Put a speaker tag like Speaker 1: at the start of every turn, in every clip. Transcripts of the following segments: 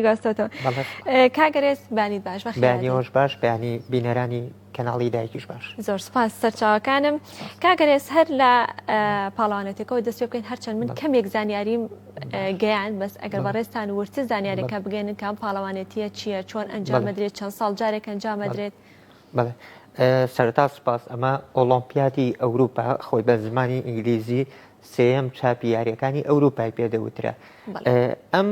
Speaker 1: گاستۆتەوە کاگەرێز بانیت باش
Speaker 2: بەنیۆش باش بەنی بینەرانی کەناڵی دایکیش باش
Speaker 1: زۆر سپاس سەرچاوەکانم کاگەرێز هەر لە پاڵاوانێتەکەەوە دەست بکەین هەرچەند من کەمێک زانیاریم گەیان بەس ئەگەر بەڕێستان ورتە زانیارێکە بگەێنن کام پاڵاوانێتیە چییە چۆن ئەنجامەدرێت چەند ساڵ جارێک ئەنجامەدرێت
Speaker 2: بەڵێ سەرتا سپاس ئەمە ئۆلۆمپیاتی ئەوروپا خۆی بە زمانی ئینگلیزی سێەم چاپی یاریەکانی ئەوروپای پێدەوترا ئەم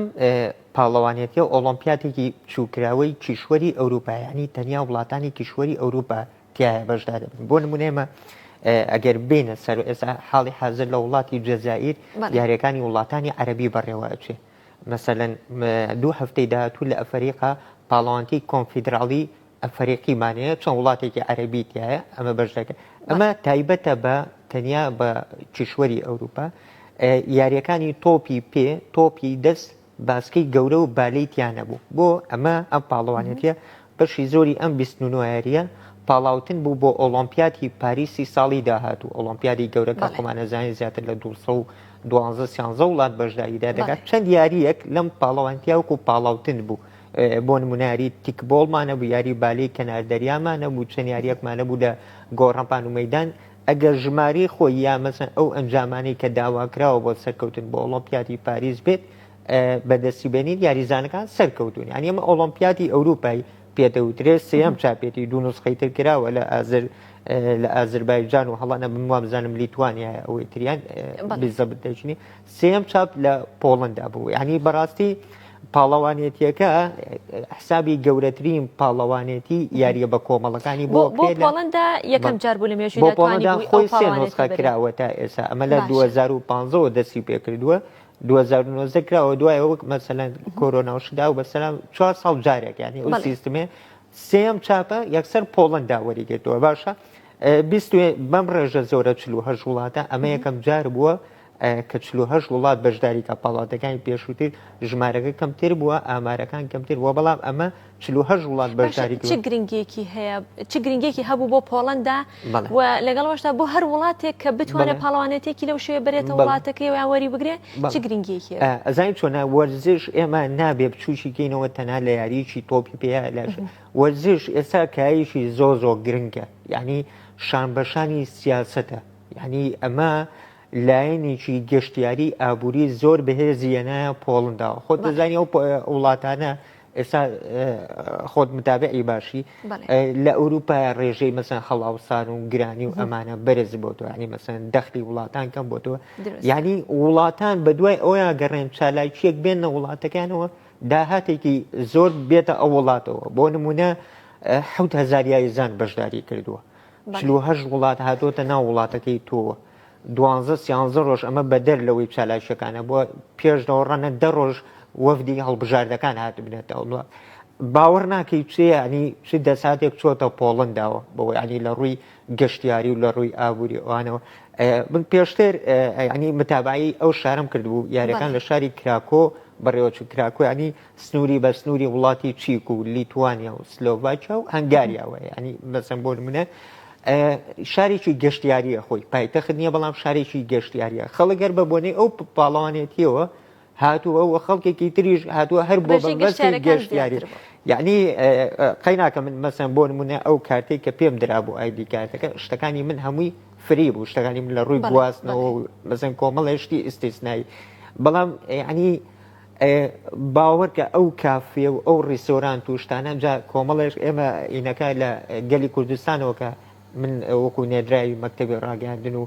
Speaker 2: پاڵەوانێتی ئۆلۆمپیاتێکی چووکراوەی کیشوەری ئەوروپایانی تەنیا وڵاتانی کیشوەری ئەوروپا تایە بەشدا دەبن بۆ نمونێمە ئەگەر بینە سەر ئێستا حاڵی حاضر لە وڵاتی جەزائیر یاریەکانی وڵاتانی عەرەبی بەڕێوە ئەچێ مەسەلەن 2 هەفتەی داهاتوو لە ئەفریقا پاڵەوانتی کۆنفیدراڵی ئەفریقیمانەیە چەند وڵاتێکی عەرەبی تایە ئەمە بەشەکە ئەمە تایبەتە بە تەنیا بە کیشوەری ئەوروپا یاریەکانی تۆپی پێ تۆپی دەست باسکەی گەورە و بالەی تیانە بوو بۆ ئەمە ئەم پاڵەوانێتیە بەشی زۆری ئەم 29 یاریە پاڵاوتن بوو بۆ ئۆلۆمپیاتی پاریسی ساڵی داهاتوو ئۆلۆمپیادی گەورەکە خۆمانەزانانی زیاتر لە 212 وڵات بەشداریدا دەکات چەند یاریەک لەم پاڵەوانتیا وەکو پاڵاوتن بوو بۆ نموناری تیکبۆڵمانە بوو یاری بالەی کەناردەریامانە بوو چەند یاریەکمانە بوو لە گۆڕەپان و مەیدان ئەگەر ژماری خۆی یامەسن ئەو ئەنجامانەی کە داواکراوە بۆ سەرکەوتن بۆ ئۆلۆمپیاتی پاریس بێت بەدەستی بێنین یاریزانەکان سەرکەوتون یعنی ئەمە ئۆلۆمپیاتی ئەوروپای پێدەوترێت سێەم چاپێتی 2 نسخەی تر کراوە لە ئازربایجان و هەڵانە بموا بزانم لیتوانیا ئەوەی تریان بزە بدەچنی سێەم چاپ لە پۆڵندا بوو یعنی بەڕاستی پاڵەوانێتیەکە حسابی گەورەترین پاڵەوانێتی یاریە بە کۆمەڵەکانی بۆ
Speaker 1: پۆڵندا یەکەم جار بوو لە مێژووی
Speaker 2: پۆڵندا خۆی سێ نسخە کراوە تا ئێستا ئەمە لە 2015 دەستی پێکردووە 2009 کراوە دوای وەک مەسەلەن کۆرۆناوشدا و بەسەلام 4 ساڵ جارێک یعنی ئەو سیستمێ سێم چاپە یەکسەر پۆڵندا وەریگرتووە باشە بەم ڕێژە زۆرە 48 وڵاتە ئەمە یەکەم جار بووە کە 48 وڵات بەشداریکە پاڵاتەکانی پێشووتر ژمارەکە کەمتر بووە ئامارەکان کەمتر بووە بەڵام ئەمە 48 وڵات بەشداری
Speaker 1: چ گرنگێکی هەیە چ گرنگێکی هەبوو بۆ پۆڵندا و لەگەڵەوەشدا بۆ هەر وڵاتێک کە بتوانێت پاڵەوانێتێکی لەو شوێ بەرێتە وڵاتەکەی و یاوەری بگرێ چ گرنگێکی
Speaker 2: ئەزای چۆنە وەرزش ئێمە نابێ بچوشی کەینەوە تەنها لە یاریکی تۆپی پێیا لاش وەرزش ئێستا کایشی زۆ گرنگە یعنی شانبەشانی سیاسەتە یعنی ئەمە لایەنێکی گەشتیاری ئابووری زۆر بەهێزیەنە پۆڵندا خۆت دەزانی ئەو وڵاتانە ئێستا خۆت متابعی باشی لە ئەوروپا ڕێژەی مەسەن هەڵاوسان و گرانی و ئەمانە بەرز بۆ تۆ ینی مەسەن دەخلی وڵاتان کەم بۆ تۆ یعنی وڵاتان بە دوای ئەویان گەڕێن چالاکیەک بێنە وڵاتەکانەوە داهاتێکی زۆر بێتە ئەو وڵاتەوە بۆ نمونە 7,000 یاریزان بەشداری کردووە 48 وڵات هاتۆتە ناو وڵاتەکەی تۆوە 12 ڕۆژ ئەمە بەدەر لەوەی چالاکیەکانە بۆ پێشدەوەڕەنە 10 ڕۆژ وەفدی هەڵبژاردەکان هاتبنێتەوە باوەڕ ناکەی چێ ینی چ دەساتێک چۆتە پۆڵنداوە بەوەی ینی لە ڕووی گەشتیاری و لە ڕووی ئابووری ئەوانەوە من پێشتر ینی متابعی ئەو شارم کردبوو یاریەکان لە شاری کراکۆ بەڕێوەچوو کراکۆ ینی سنووری بە سنووری وڵاتی چیک و لیتوانیا و سلۆڤاکیا و هەنگاریاوە ینی بەسم بۆ نمونە شارێکی گەشتیاریە خۆی پایتەخت نییە بەڵام شارێکی گەشتیاریە خەڵگەر بە بۆنەی ئەو پاڵەوانێتیەوە هاتووە و خەڵکێکی تریش هاتووە هەر بۆ بەستی گەشتیاری یعنی قەیناکە من مەسەن بۆ نمونە ئەو کارتێک کە پێم درا بۆ ئایدی کارتەکە شتەکانی من هەمووی فری بوو شتەکانی من لە ڕووی گواستنەوە مەسەن کۆمەڵێشتی ئیسtisnایی بەڵام ینی باوەڕکە ئەو کافێ و ئەو ڕیسۆران توشتانە جا کۆمەڵێش ئێمە ئینەکە لە گەلی کوردستانەوە کە من وەکو نێدراوی مەکتەبی ڕاگەاندن و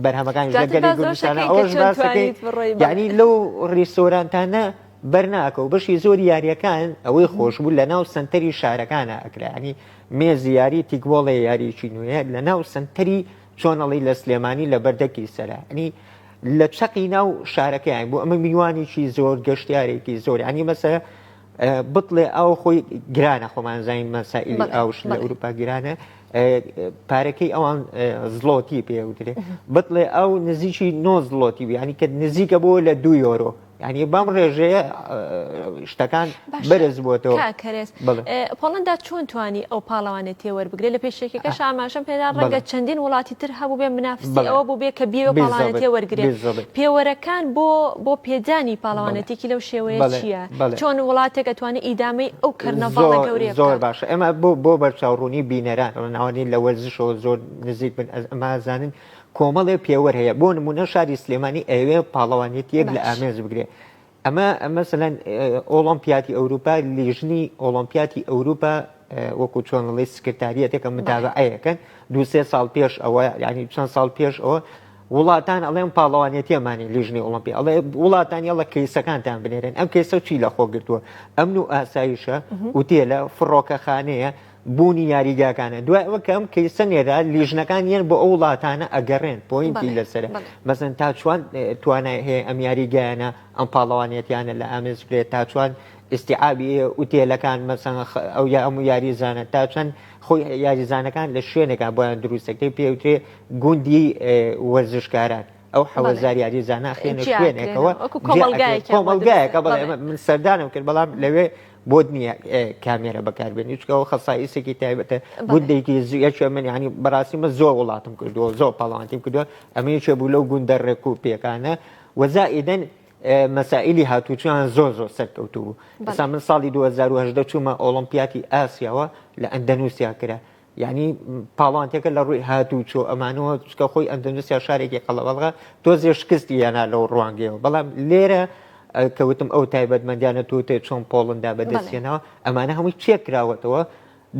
Speaker 2: بەرهەمەکانی لەگەلی کوردستانە ئەوش باسەکەی یعنی لەو ڕیسۆرانتانە بەرناکە و بەشی زۆری یاریەکان ئەوەی خۆشببوو لە ناو سنتەری شارەکانە ئەکرانی مێزی یاری تیکبۆڵی یاریی نوێ لە ناو سنتەری چۆنەڵی لە سلێمانی لە بەردەکی سەرانی لە چەقی ناو شارەکەیان بۆ ئەمە میوانێکی زۆر گەشتیارێکی زۆر ینی مەسە بڵێ ئەو خۆی گرانە خۆمانزانین مەسائلی ئاوش لە ئەوروپا گرانە پارەکەی ئەوان زڵۆتی پێوترێ بڵێ ئەو نزیکی 9 زڵۆتی ینی کە نزیکە بۆ لە 2 یۆرۆ ینی بەم ڕێژەیە شتەکان بەرز بووەوە.
Speaker 1: کاکەرێز پۆڵەندا چۆن توانی ئەو پاڵەوانێتی وەربگرێ لە پێشێکەکە ئاماژەم پێدا ڕەنگە چەندین وڵاتی تر هەبوو بێ منافسی ئەوە بوو بێ کە بیوە پاڵانەتی وەرگێ پێوەرەکان بۆ پێدانی پاڵەوانەتێکی لەو شێوەیە چییە چۆن وڵاتێک ئەتوانێت ئیدامەی ئەو کردنەڤاڵە گەورەیە
Speaker 2: زۆر باشە ئەمە بۆ بەرچاوڕوونی بینەران ناوانی لە وەرزشەوە زۆر نزیک بن ئەمازانن کۆمەڵێ پێوەەر هەیە بۆ نمونە شاری سلێمانی ئەوێ پاڵەوانێتی یەک لە ئامێز بگرێ ئەمە مەسەلەن ئۆلۆمپیاتی ئەوروپا لیژنی ئۆلۆمپیاتی ئەوروپا وەکو چۆنڵی سکرتاریەتێکە متابعەیەکەن 2-3 ساڵ پێش ئەوە ینی چەند ساڵ پێش ئەوە وڵاتان ئەڵێن پاڵەوانێتیەمانی لیژنی ئۆلۆمپی ئەڵێ وڵاتان یاڵە کەیسەکانتان بنێرن ئەم کەیسە چی لە خۆ گرتووە ئەمن و ئاسایشە وتێ لە فڕۆکەخانەیە بوونی یاریگاکانە دوای ئەوە کە ئەم کەیسە نێرا لیژنەکان یەن بۆ ئەو وڵاتانە ئەگەڕێن پۆینتی لەسەر مەسەن تا چوان توانای هەیە ئەم یاریگایانە ئەم پاڵەوانێتیانە لە ئامێز بێت تا چوان ئستیعابی ئوتێلەکان مەسەن ئەو یا ئەم یاریزانە تا چەند خۆی یاریزانەکان لە شوێنێکە بۆیان دروستەکەی پێوترێ گوندی وەرزشکاران ئەو حەوەزار یاریزانە خێنە شوێنێکەوە کۆمەلگایەکە بەڵێ من سەردانم کرد بەڵام لەوێ بۆ نییە کامێرە بەکاربێنی چکەوە خەسایسێکی تایبەتە گوندێکی یەکێ من ینی بەڕاستیمە زۆر وڵاتم کردووە زۆر پاڵانتیم کردووە ئەمەیەکێ بوو لەو گوندە ڕێکوپێکانە وەزائیدەن مەسائلی هاتووچیان زۆر سەرکەوتوو بوو ئەسا من ساڵی 2010 چوومە ئۆلۆمپیاتی ئاسیاوە لە ئەندەنووسیا کرا یعنی پاڵانتێکە لە ڕووی هاتووچۆ ئەمانەوە چکە خۆی ئەندەنووسیا شارێکی قەڵەوەڵغا تۆزێ شکستی یانە لەو ڕوانگەیەوە بەڵام لێرە کەوتم ئەو تایبەتمەندیانە توتێ چۆن پۆڵندا بەدەستێنەوە ئەمانە هەمووی چێکراوەتەوە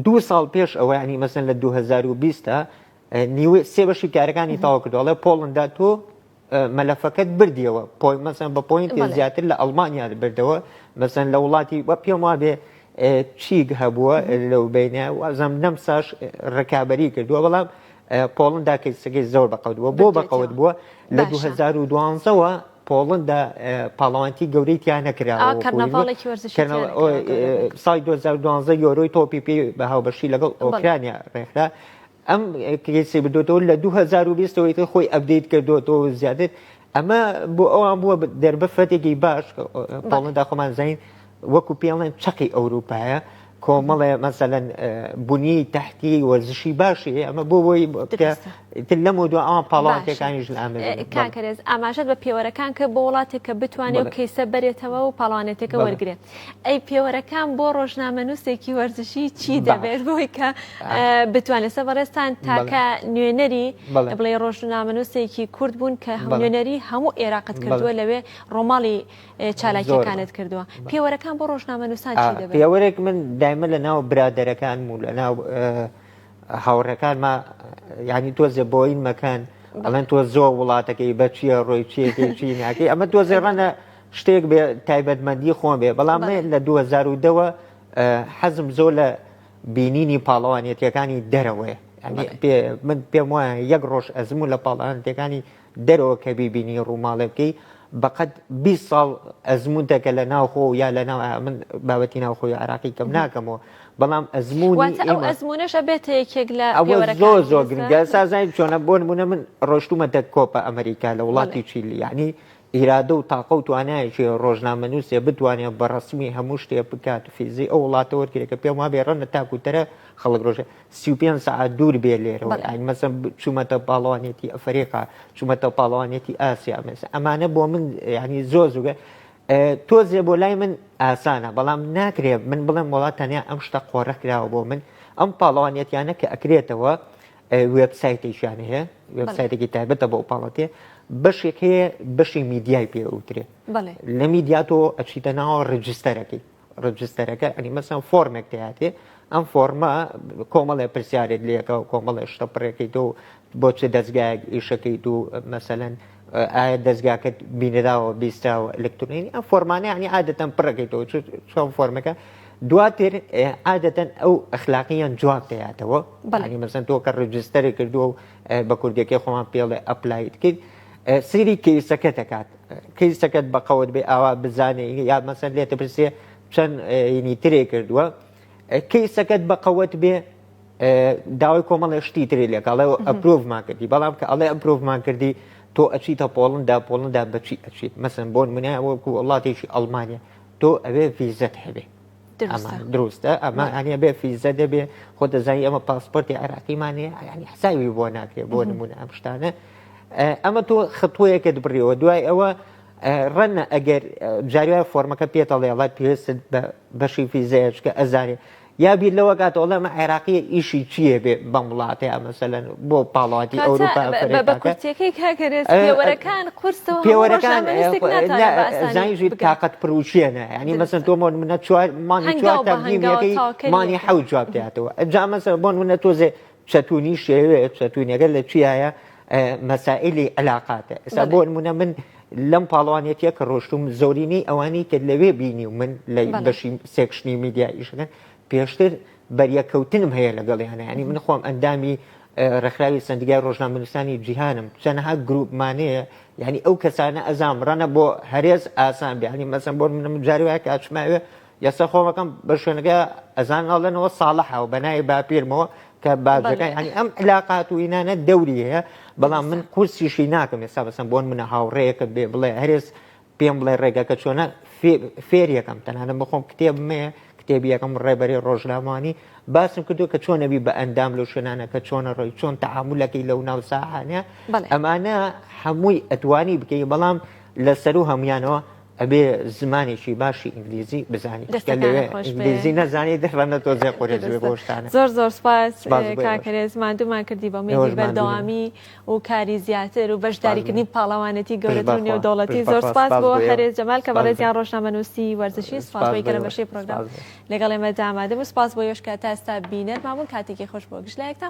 Speaker 2: 2 ساڵ پێش ئەوە ینی مەسەن لە 2020 نیوێ سێ بەشی کارەکانی تاوا کردوڵێ پۆڵندا تۆ مەلەفەکەت بردیەوە مەسەن بە پۆینتی زیاتر لە ئەڵمانیا بردەوە مەسەن لە وڵاتی وە پێم وا بێ چیک هەبووە لەو بینە وازەم نەمساش ڕکابەری کردووە بەڵام پۆڵندا کەسەکەی زۆر بەقەوتبووە بۆ بەقەوت بووە لە 2012ەوە پۆڵندا پاڵەوانتی گەورەی تیان نەکراوە ساڵی 2012 یۆرۆی تۆپی پێ بە هاوبەشی لەگەڵ ئۆکرانیا ڕێکرا ئەم کێسی بدۆتەوە لە 2020ەوەی خۆی ئەبدەیت کردوەوە زیاتر ئەمە بۆ ئەوان بووە دەربەفەتێکی باش پۆڵندا خۆمان زین وەکو پێڵێن چەقی ئەوروپایە کۆمەڵێ مەسەلەن بوونی تەحتی وەرزشی باشی ئەمە بۆی لەم و دو ئەوان پاڵەوانتەکانیش لە ئامێ
Speaker 1: کاکەرێز ئاماژەت بە پێوەرەکان کە بۆ وڵاتێک کە بتوانێت و کەیسە بەرێتەوە و پاڵەوانێتێکە وەرگێت ئەی پێوەرەکان بۆ ڕۆژنامەنووسێکی وەرزشی چی دەبێت بۆی کە بتوانێت سەبەڕێستان تاکە نوێنەری بڵێ ڕۆژنامەنووسێکی کورد بوون کە نوێنەری هەموو عێراقت کردووە لەوێ ڕۆماڵی چالاکیەکانت کردووە پێوەرەکان بۆ ڕۆژنامەنووسان چی دەبێت
Speaker 2: پێوەرێک من دایمە لە ناو برادەرەکان و لە ناو هاوڕەکان ما ینی تۆزێ بۆین مەکان ئەڵەن تۆ زۆر وڵاتەکەی بە چیە ڕۆی چیەکەی چی ناکەی ئەمە تۆزێ ڕەنە شتێک بێ تایبەتمەندی خۆم بێ بەڵام لە 2010ەوە حەزم زۆر لە بینینی پاڵەوانێتیەکانی دەرەوەی من پێم وایە یەک ڕۆژ ئەزموو لە پاڵەوانێتیەکانی دەرەوە کە بیبینی ڕووماڵێ بکەی بەقەت 20 ساڵ ئەزمونتەکە لە ناوخۆ یا لە ناو من بابەتی ناوخۆی عراقی کەم ناکەمەوە بەڵام ئەزمموی
Speaker 1: ئەزمونەشە بێت یەکێک لە
Speaker 2: زۆر زۆر گرنگە سازای چۆنە بۆ نمونە من ڕۆشتومەتە کۆپە ئەمریکا لە وڵاتی چیلی یعنی ئیرادە و تاقە و توانایەکی ڕۆژنامەنووسێ بتوانێت بە ڕسمی هەموو شتێ بکات و فیزی ئەو وڵاتە وەرگێکە پێم وا بێ ڕەنە تاکوتەرە خەڵک ڕۆژە 35 ساعت دوور بێ لێرەوە مەسەن چوومەتە پاڵەوانێتی ئەفریقا چوومەتە پاڵەوانێتی ئاسیا مەسە ئەمانە بۆ من ینی زۆر زوگە تۆزێ بۆ لای من ئاسانە بەڵام ناکرێت من بڵێم وڵات تەنیا ئەم شتە قۆڕەکراوە بۆ من ئەم پاڵەوانێتیانە کە ئەکرێتەوە وێبسایتێکیان هەیە وێبسایتێکی تایبەتە بۆ پاڵەتێ بەشێک هەیە بەشی میدیای پێوترێ لە میدیاتۆ ئەچیتە ناوە ڕجستەرەکە ئەنی مەسەن فۆرمێک دەهاتێ ئەم فۆرمە کۆمەڵێ پرسیارێت لێەکە و کۆمەڵێ شتە پڕێکیت و بۆ چ دەستگایەک ئیشەکەیت و مەسەلەن ئایا دەستگاکەت بینراوە بیستراوە ئەلکترۆنی ئەم فۆرمانە ینی عادەتەن پڕەکەیتەوە چۆن فۆرمەکە دواتر عادەتەن ئەو ئەخلاقیان جواب دەیاتەوە ینی مەسەن تۆ کە ڕجستەری کردووە و بە کوردەکەی خۆمان پێڵێ ئەپلایت کرد سری کەیسەکە دەکات کەیسەکەت بەقەوت بێ ئاوا بزانێ یا مەسەن لێتە پرسێ چەند ینی ترێ کردووە کەیسەکەت بەقەوت بێ داوای کۆمەڵی شتی ترێ لێکڵێ ئەپرۆڤمان کردی بەڵام کە ئەڵێ ئەپرۆڤمان کردی تۆ ئەچیتە پۆڵندا بەچی ئەچیت مەسن بۆن منە وەکو وڵاتێکی ئەڵمانیا تۆ ئەوێ ڤیزەت هەبێ دروستە ئەمە ئەنیە بێ فیزە دەبێ خۆ دەزانی ئەمە پاسپۆرتی عراقیمانەیە ینی حساوی بۆ ناکرێت بۆ نمونە ئەم شتانە ئەمە تۆ خطوەیەکت بڕیەوە دوای ئەوە ڕەنە ئەگەر جاریوای فۆرمەکە پێتەڵێڵات پێویست بەشی فیزەیەش کە ئەزانێ یا بیر لەوە کاتەوەڵە ئەمە عێراقی ئیشی چییە بێ بەم وڵاتەیە مەسەلەن بۆ پاڵاتی ئەوروپا
Speaker 1: پێوەرەکان قورسەوە
Speaker 2: پێوەرەکان زانیژی تااقەت پرروچێنە ینی مەسن تۆ منە مانی تەبیەکەی مانی حەوت جواب دێتەوە ئەجا مەسەر بۆن منە تۆزێ چەتونی شێوێت چەتونیەکە لە چیایە مەسائلی علاقاتە ئێستا بۆ نمونە من لەم پاڵوانێتیە کە ڕۆشتوم زۆرینی ئەوانی کە لەوێ بینی و من لە بەشی سێکشنی میدیا ئیشەکەن پێشتر بەریەکەوتنم هەیە لەگەڵیانە ینی من خۆم ئەندامی ڕێکخراوی سندیگای ڕۆژنامەنووسانی جیهانم چەندەها گروپمانەیە ینی ئەو کەسانە ئەزام ڕەنە بۆ هەرێز ئاسان بێ ینی مەسەن بۆ من جاری وایە کاچماوێ یاسا خۆمەکەم بە شوێنەکە ئەزان ئەڵێنەوە ساڵحە و بەنای باپیرمەوە کە باجەکە ینی ئەم علاقات و ئینانە دەوری هەیە بەڵام من کورسیشی ناکەم ئێستا بەسەم بۆن منە هاوڕێیەکە بێ بڵێ هەرێز پێم بڵێ ڕێگەکە چۆنە فێریەکەم تەنانە بخۆم کتێبمەیە کتێبیەکەم ڕێبەری ڕۆژنامەوانی باسم کردو کە چۆنەبی بە ئەندام لەو شوێنانە کە چۆنە ڕۆی چۆن تەعامولەکەی لەو ناو ساحانەیە ئەمانە هەمووی ئەتوانی بکەی بەڵام لەسەر و هەمویانەوە ئەبێ زمانێکی باشی ئینگلیزی بزانانی ئینگلیزی نەزانی دەڕەنە تۆزێ قۆرێزوێ بۆشتانە
Speaker 1: زۆر سپاس کاکەرێز مادومان کردی بە مێدی بەردەوامی و کاری زیاتر و بەشداریکردنی پاڵەوانێتی گەورەتر و نێودەوڵەتی زۆر سپاس بۆ هەرێز جەمال کە بەڕێزیان ڕۆژنامەنووسی وەرزشی سپاس بۆی کە لە بەشەی پرۆگرام لەگەڵ ئێمە دامادەم و سپاس بۆ یۆش کە تا ئێستا بینەر مامون کاتێکی خۆش بۆ گشت لایەکتان